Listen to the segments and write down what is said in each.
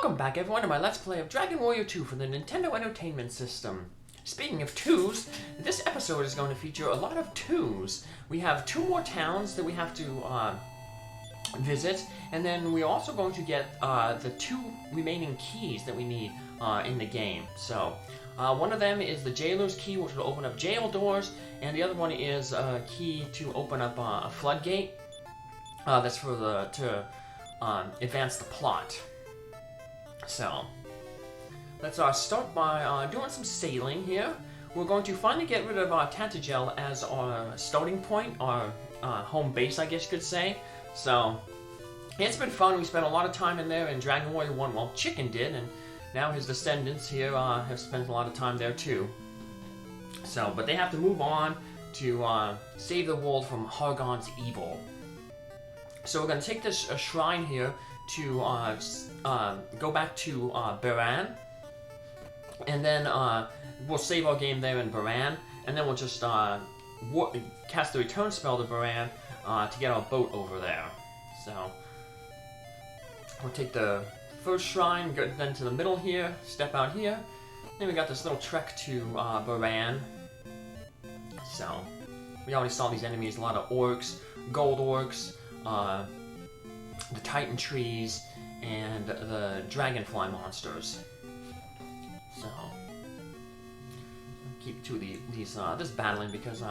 Welcome back everyone to my Let's Play of Dragon Warrior 2 for the Nintendo Entertainment System. Speaking of 2s, this episode is going to feature a lot of 2s. We have 2 more towns that we have to visit, and then we're also going to get the 2 remaining keys that we need in the game. So, one of them is the Jailer's Key, which will open up jail doors, and the other one is a key to open up a floodgate. That's for to advance the plot. So, let's start by doing some sailing here. We're going to finally get rid of Tantagel as our starting point, our home base, I guess you could say. So, it's been fun. We spent a lot of time in there in Dragon Warrior 1, well, Chicken did, and now his descendants here have spent a lot of time there too. So, but they have to move on to save the world from Hargon's evil. So we're going to take this shrine here to go back to Beran, and then we'll save our game there in Beran, and then we'll just cast the return spell to Beran to get our boat over there. So we'll take the first shrine, go then to the middle here, step out here, then we got this little trek to Beran. So we already saw these enemies, a lot of orcs, gold orcs, the Titan trees, and the dragonfly monsters. So, keep 2 of this battling because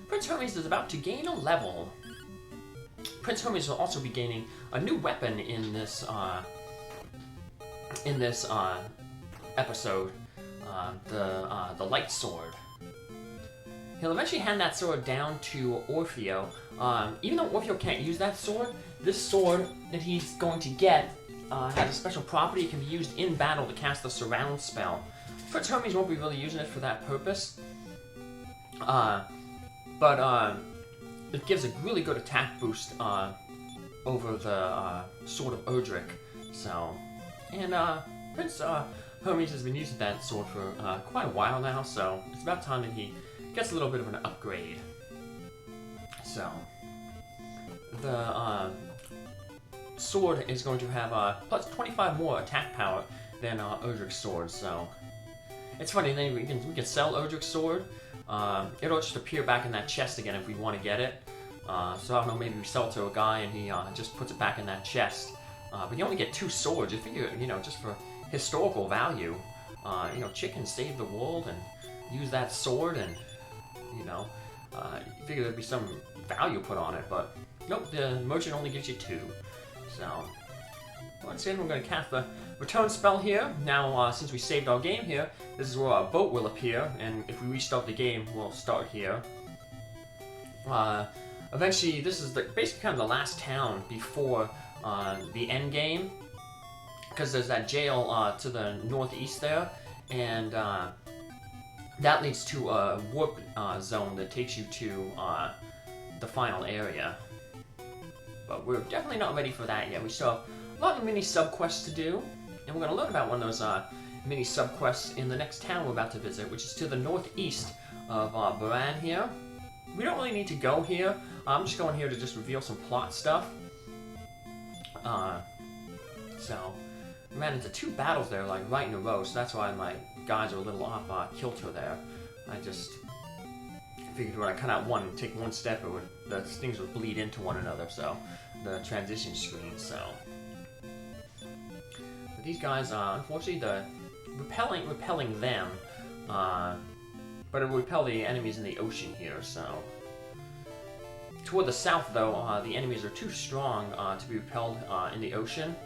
Prince Hermes is about to gain a level. Prince Hermes will also be gaining a new weapon in this episode, the light sword. He'll eventually hand that sword down to Orfeo. Even though Orfeo can't use that sword, this sword that he's going to get has a special property. It can be used in battle to cast the surround spell. Prince Hermes won't be really using it for that purpose. But it gives a really good attack boost over the Sword of Erdrick. So, and Prince Hermes has been using that sword for quite a while now, so it's about time that he gets a little bit of an upgrade. So, the sword is going to have plus 25 more attack power than Erdrick's sword. So, it's funny. Then we can sell Erdrick's sword. It'll just appear back in that chest again if we want to get it. So I don't know. Maybe we sell it to a guy and he just puts it back in that chest. But you only get 2 swords. You figure, just for historical value, Chicken saved the world and used that sword, and you figure there'd be some value put on it, but nope, the merchant only gives you 2. So, once again, we're going to cast the return spell here. Now, since we saved our game here, this is where our boat will appear, and if we restart the game, we'll start here. Eventually, this is basically kind of the last town before the end game, because there's that jail to the northeast there, and that leads to a warp zone that takes you to the final area. But we're definitely not ready for that yet. We still have a lot of mini sub-quests to do, and we're going to learn about one of those mini sub-quests in the next town we're about to visit, which is to the northeast of Beran here. We don't really need to go here. I'm just going here to just reveal some plot stuff. So, we ran into 2 battles there, like, right in a row, so that's why my guys are a little off kilter there. I just figured when I cut out one and take one step, the things would bleed into one another, so the transition screen, so. But these guys, unfortunately, the repelling them, but it will repel the enemies in the ocean here, so. Toward the south, though, the enemies are too strong to be repelled in the ocean,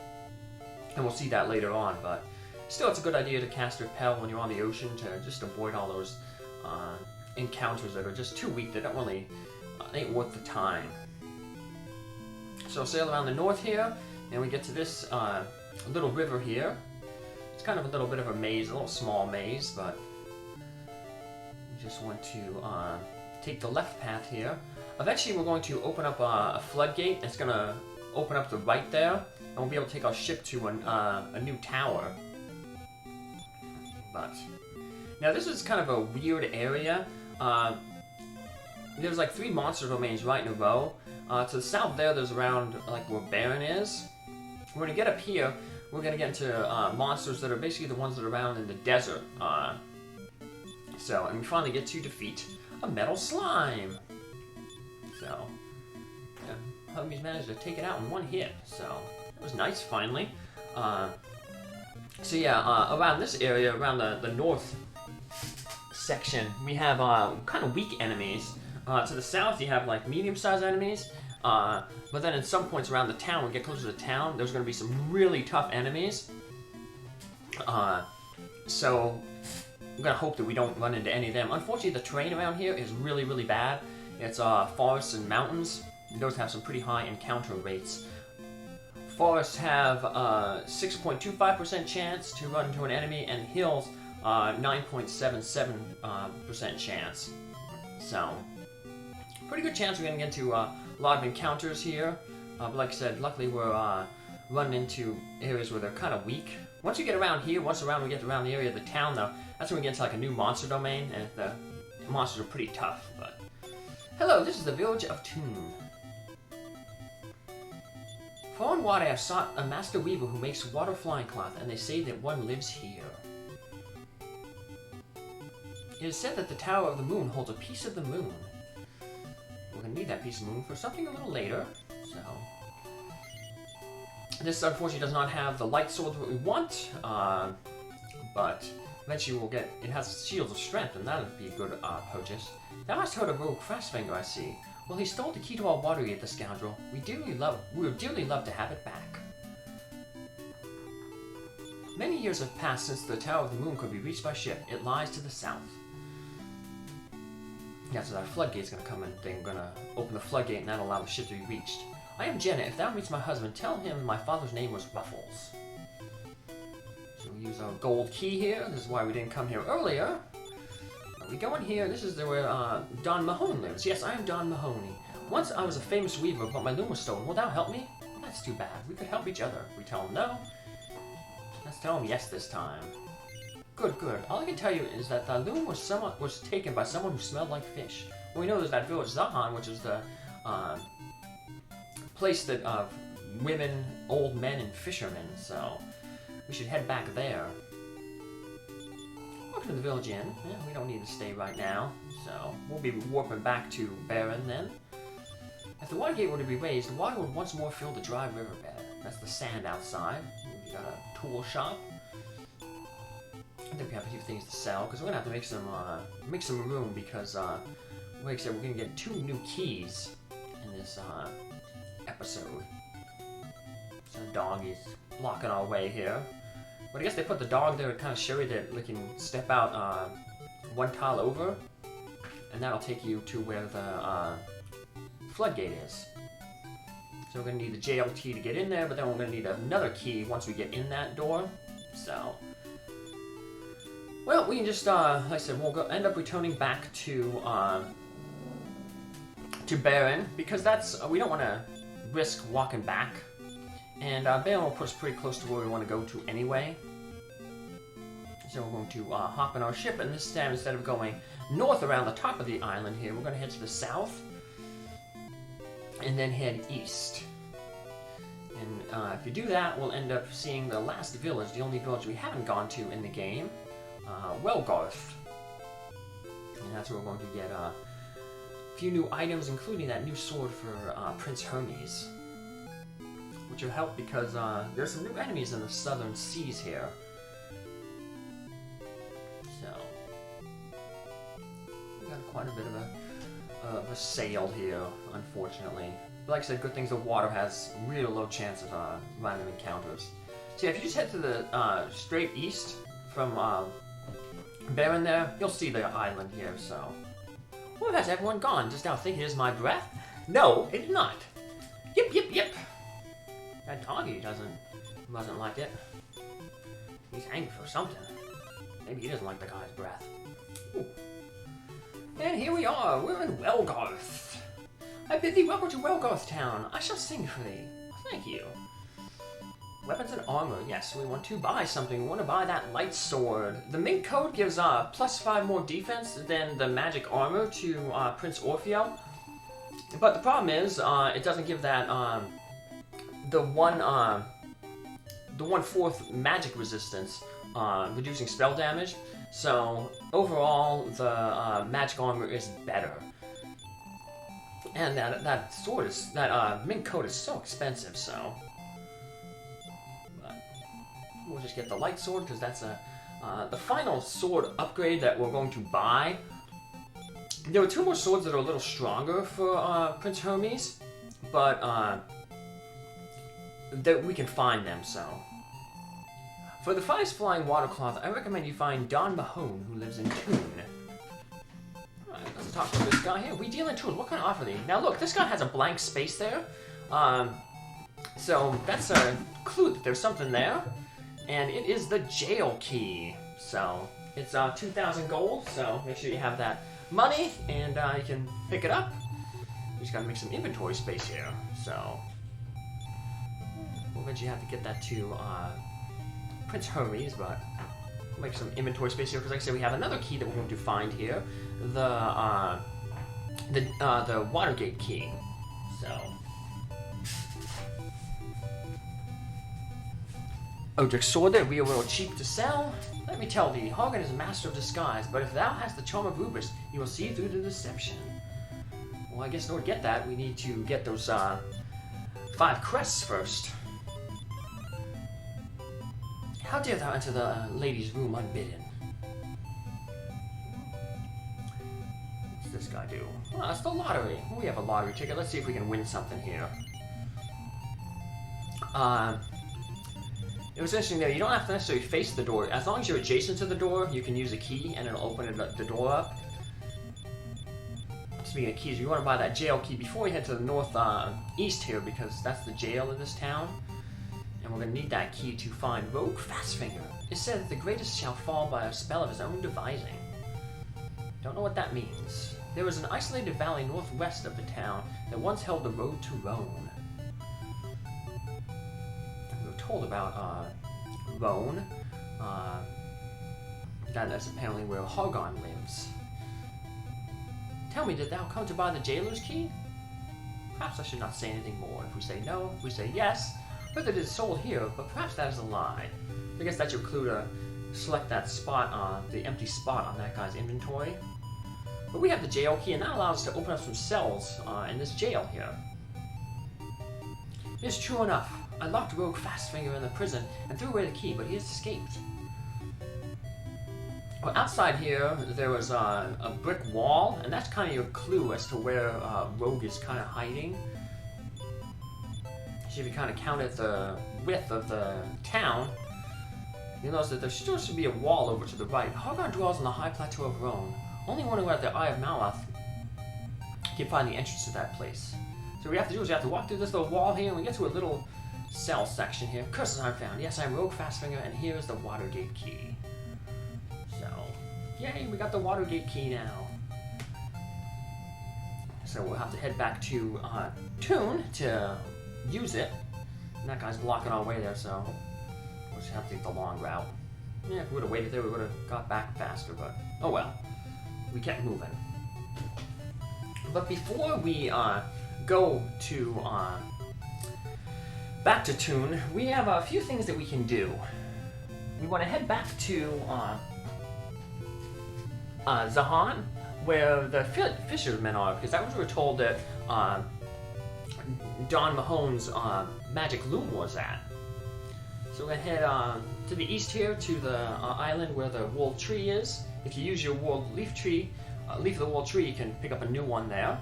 and we'll see that later on, but still, it's a good idea to cast Repel when you're on the ocean to just avoid all those encounters that are just too weak. They don't really, they ain't worth the time. So sail around the north here, and we get to this little river here. It's kind of a little bit of a maze, a little small maze, but we just want to take the left path here. Eventually, we're going to open up a floodgate. It's going to open up the right there, and we'll be able to take our ship to a new tower. But now this is kind of a weird area. There's like 3 monster domains right in a row. To the south there's around like where Beran is. We're gonna get up here. we're gonna get into monsters that are basically the ones that are around in the desert. And we finally get to defeat a metal slime. So, yeah, Hermes managed to take it out in one hit. So, it was nice, finally. Around this area, around the north section, we have kind of weak enemies. To the south, you have like medium-sized enemies. But then at some points around the town, when we get closer to the town, there's going to be some really tough enemies. So I'm going to hope that we don't run into any of them. Unfortunately, the terrain around here is really, really bad. It's forests and mountains. Those have some pretty high encounter rates. Forests have 6.25% chance to run into an enemy, and hills 9.77% chance. So, pretty good chance we're going to get into a lot of encounters here. But like I said, luckily we're running into areas where they're kind of weak. Once we get around here, we get around the area of the town, though, that's when we get into like a new monster domain, and the monsters are pretty tough. But hello, this is the village of Toon. Far and wide I have sought a master weaver who makes water flying cloth, and they say that one lives here. It is said that the Tower of the Moon holds a piece of the moon. We're going to need that piece of moon for something a little later, so... This, unfortunately, does not have the light sword that we want, but eventually we'll get... It has Shields of Strength, and that would be a good purchase. Thou hast heard of Rogue Frostfinger, I see. Well, he stole the key to our water gate, the scoundrel. We would dearly love to have it back. Many years have passed since the Tower of the Moon could be reached by ship. It lies to the south. Yeah, so that floodgate's gonna come in. They're gonna open the floodgate and that'll allow the ship to be reached. I am Jenna. If thou meets my husband, tell him my father's name was Ruffles. So we use our gold key here. This is why we didn't come here earlier. We go in here. This is where Don Mahone lives. Yes, I am Don Mahoney. Once I was a famous weaver, but my loom was stolen. Will thou help me? That's too bad. We could help each other. We tell him no. Let's tell him yes this time. Good, good. All I can tell you is that the loom was taken by someone who smelled like fish. Well, we know there's that village Zahan, which is the place that of women, old men, and fishermen. So we should head back there. Welcome to the village inn. Yeah, we don't need to stay right now, so we'll be warping back to Beran then. If the water gate were to be raised, the water would once more fill the dry riverbed. That's the sand outside. We got a tool shop. I think we have a few things to sell, because we're going to have to make some room, because, like I said, we're going to get 2 new keys in this episode. So the dog is blocking our way here. But I guess they put the dog there to kind of show you that we can step out 1 tile over, and that'll take you to where the floodgate is. So we're going to need the jail key to get in there, but then we're going to need another key once we get in that door. So... Well, we can just, like I said, we'll end up returning back to Beran, because that's, we don't want to risk walking back, and Beran will put us pretty close to where we want to go to anyway. So we're going to hop in our ship, and this time, instead of going north around the top of the island here, we're going to head to the south, and then head east. And if you do that, we'll end up seeing the last village, the only village we haven't gone to in the game. Wellgarth. And that's where we're going to get a few new items, including that new sword for Prince Hermes. Which will help because there's some new enemies in the southern seas here. So, we got quite a bit of a sail here, unfortunately. But like I said, good things the water has really low chance of random encounters. So yeah, if you just head to the straight east from Beran there, you'll see the island here, so... Where has everyone gone? Dost thou think it is my breath? No, it's not. Yip, yip, yip. That doggy doesn't like it. He's angry for something. Maybe he doesn't like the guy's breath. Ooh. And here we are, we're in Wellgarth. I bid thee welcome to Wellgarth town. I shall sing for thee. Thank you. Weapons and armor. Yes, we want to buy something. We want to buy that light sword. The mink code gives +5 more defense than the magic armor to Prince Orfeo. But the problem is, it doesn't give that the the 1/4 magic resistance, reducing spell damage. So overall, the magic armor is better. And that sword is mink coat is so expensive. So but we'll just get the light sword because that's the final sword upgrade that we're going to buy. There were 2 more swords that are a little stronger for Prince Hermes, but that we can find them. So for the finest flying watercloth, I recommend you find Don Mahone, who lives in Toon. Alright, let's talk to this guy here. We deal in Toon. What kind of offer are they? Now look, this guy has a blank space there. So that's a clue that there's something there. And it is the jail key. So it's 2,000 gold, so make sure you have that money, and you can pick it up. We just gotta make some inventory space here. So we'll eventually have to get that to Prince Hermes, but we'll make some inventory space here because, like I said, we have another key that we're going to find here, the Watergate key. So, Odric's sword that we are real cheap to sell. Let me tell thee, Hagen is a master of disguise, but if thou hast the charm of Rubus, you will see through the deception. Well, I guess in order to get that, we need to get those 5 crests first. How dare thou enter the lady's room unbidden? What's this guy do? Oh, it's the lottery. We have a lottery ticket. Let's see if we can win something here. It was interesting there. You don't have to necessarily face the door. As long as you're adjacent to the door, you can use a key and it'll open the door up. Speaking of keys, you want to buy that jail key before you head to the north east here, because that's the jail in this town. And we're going to need that key to find Rogue Fastfinger. It's said that the greatest shall fall by a spell of his own devising. Don't know what that means. There was an isolated valley northwest of the town that once held the road to Rhone. We were told about Rhone. That's apparently where Hagen lives. Tell me, did thou come to buy the jailer's key? Perhaps I should not say anything more. If we say no, if we say yes, whether it is sold here, but perhaps that is a lie. I guess that's your clue to select that spot, the empty spot on that guy's inventory. But we have the jail key, and that allows us to open up some cells in this jail here. It's true enough. I locked Rogue Fastfinger in the prison and threw away the key, but he has escaped. Well, outside here, there was a brick wall, and that's kind of your clue as to where Rogue is kind of hiding. So if you kind of count at the width of the town, you'll notice that there should be a wall over to the right. Hagen dwells on the high plateau of Rhone. Only one who has the Eye of Malath can find the entrance to that place. So what we have to do is we have to walk through this little wall here, and we get to a little cell section here. Curses aren't found. Yes, I'm Rogue Fastfinger, and here is the Watergate key. So, yay, we got the Watergate key now. So we'll have to head back to Toon to use it. And that guy's blocking our way there, so we'll just have to take the long route. Yeah, if we would have waited there, we would have got back faster, but oh well. We kept moving. But before we go to back to Toon, we have a few things that we can do. We want to head back to Zahan, where the fishermen are, because that was where we were told that Don Mahone's magic loom was at. So we're going to head to the east here to the island where the wall tree is. If you use your wall leaf of the wall tree, you can pick up a new one there.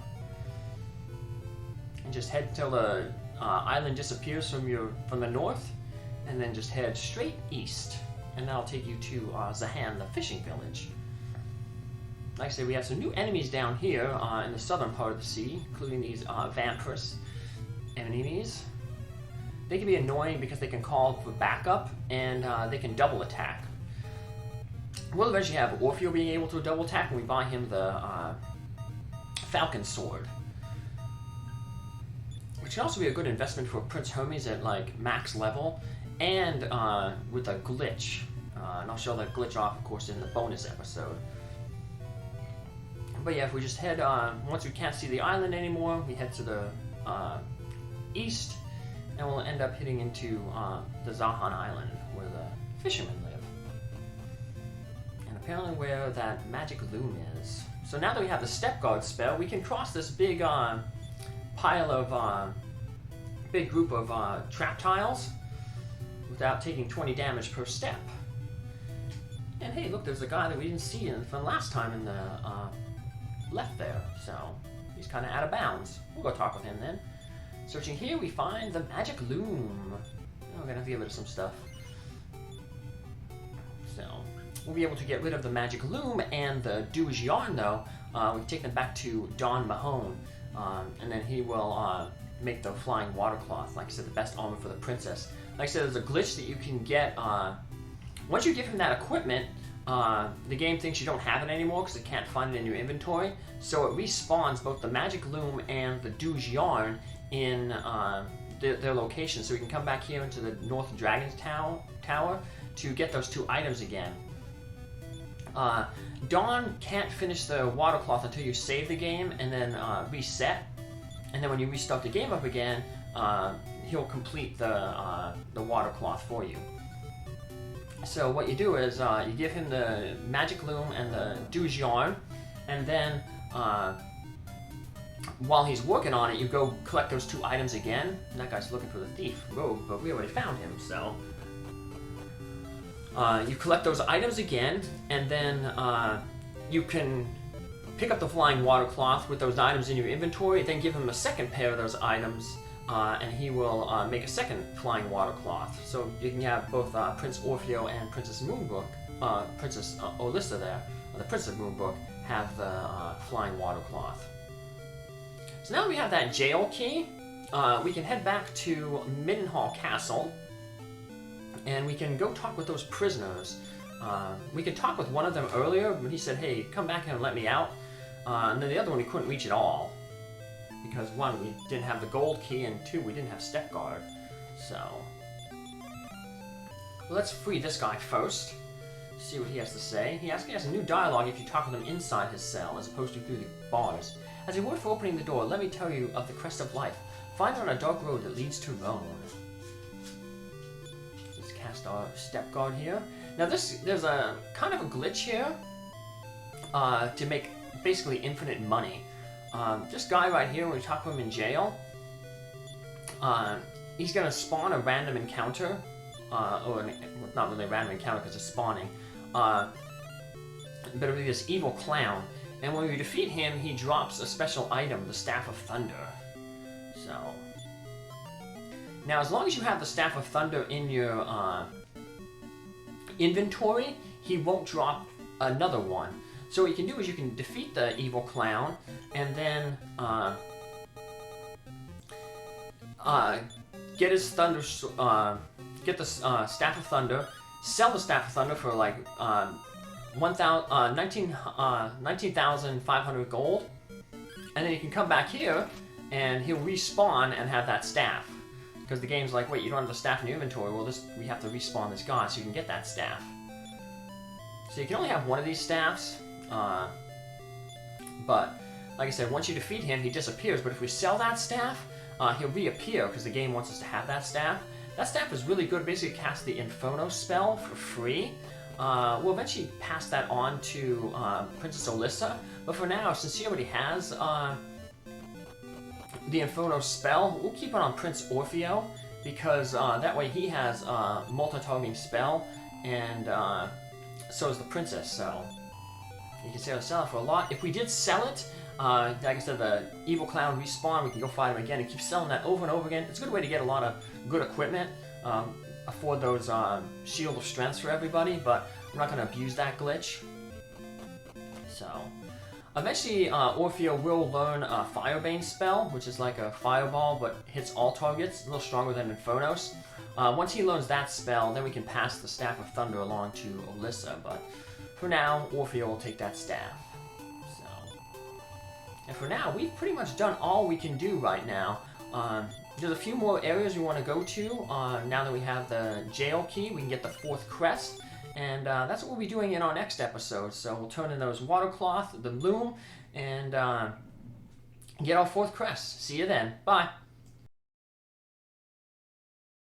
And just head till the island disappears from the north, and then just head straight east. And that'll take you to Zahan, the fishing village. Like I said, we have some new enemies down here in the southern part of the sea, including these vampirous enemies. They can be annoying because they can call for backup, and they can double attack. We'll eventually have Orfeo being able to double attack when we buy him the Falcon Sword. Which can also be a good investment for Prince Hermes at like max level, and with a glitch. And I'll show that glitch off, of course, in the bonus episode. But yeah, if we just head, once we can't see the island anymore, we head to the east, and we'll end up hitting into the Zahan Island, where the fishermen live. And apparently where that magic loom is. So now that we have the Step Guard spell, we can cross this big pile of, big group of trap tiles without taking 20 damage per step. And hey, look, there's a guy that we didn't see from last time in the left there, so he's kind of out of bounds. We'll go talk with him then. Searching here, we find the magic loom. Oh, we're gonna have to get rid of some stuff. So we'll be able to get rid of the magic loom and the Douge yarn, though. We can take them back to Don Mahone, and then he will make the flying water cloth. Like I said, the best armor for the princess. Like I said, there's a glitch that you can get. Once you give him that equipment, the game thinks you don't have it anymore because it can't find it in your inventory. So it respawns both the magic loom and the Douge yarn in their location. So we can come back here into the North Dragon's Tower to get those two items again. Dawn can't finish the water cloth until you save the game and then reset. And then when you restart the game up again, he'll complete the water cloth for you. So what you do is you give him the magic loom and the Douge yarn, and then while he's working on it, you go collect those two items again. And that guy's looking for the thief rogue, but we already found him, so you collect those items again, and then you can pick up the flying water cloth with those items in your inventory, then give him a second pair of those items, and he will make a second flying water cloth. So you can have both Prince Orfeo and Princess Moonbrook, Princess Olyssa there, or the Princess Moonbrook, have the flying water cloth. So now that we have that jail key, we can head back to Middenhall Castle, and we can go talk with those prisoners. We could talk with one of them earlier, but he said, hey, come back here and let me out. And then the other one we couldn't reach at all. Because one, we didn't have the gold key, and two, we didn't have Step Guard. So let's free this guy first. See what he has to say. He actually has a new dialogue if you talk with him inside his cell, as opposed to through the bars. As a word for opening the door, let me tell you of the crest of life. Find her on a dark road that leads to Rome. Let's cast our Step Guard here. Now there's a kind of a glitch here to make basically infinite money. This guy right here, when we talk to him in jail, he's going to spawn a random encounter, or not really a random encounter because it's spawning, but it'll be this evil clown, and when we defeat him, he drops a special item, the Staff of Thunder. So, now as long as you have the Staff of Thunder in your inventory, he won't drop another one. So what you can do is you can defeat the evil clown, and then get his thunder, get the Staff of Thunder, sell the Staff of Thunder for like 19,500 gold, and then you can come back here, and he'll respawn and have that staff. Because the game's like, wait, you don't have the staff in your inventory. Well, we have to respawn this guy so you can get that staff. So you can only have one of these staffs. But, like I said, once you defeat him, he disappears. But if we sell that staff, he'll reappear because the game wants us to have that staff. That staff is really good. Basically, cast the Inferno spell for free. We'll eventually pass that on to Princess Olyssa. But for now, since she already has the Inferno spell, we'll keep it on Prince Orfeo, because that way he has a multi-targeting spell, and so is the princess, so you can sell it for a lot. If we did sell it, like I said, the evil clown respawn, we can go fight him again and keep selling that over and over again. It's a good way to get a lot of good equipment, afford those Shield of Strengths for everybody, but I'm not going to abuse that glitch. So eventually, Orfeo will learn a Firebane spell, which is like a fireball, but hits all targets, a little stronger than Infernos. Once he learns that spell, then we can pass the Staff of Thunder along to Olyssa, but for now, Orfeo will take that staff. So, and for now, we've pretty much done all we can do right now. There's a few more areas we want to go to. Now that we have the jail key, we can get the 4th crest. And that's what we'll be doing in our next episode. So we'll turn in those water cloth, the loom, and get our 4th crest. See you then. Bye.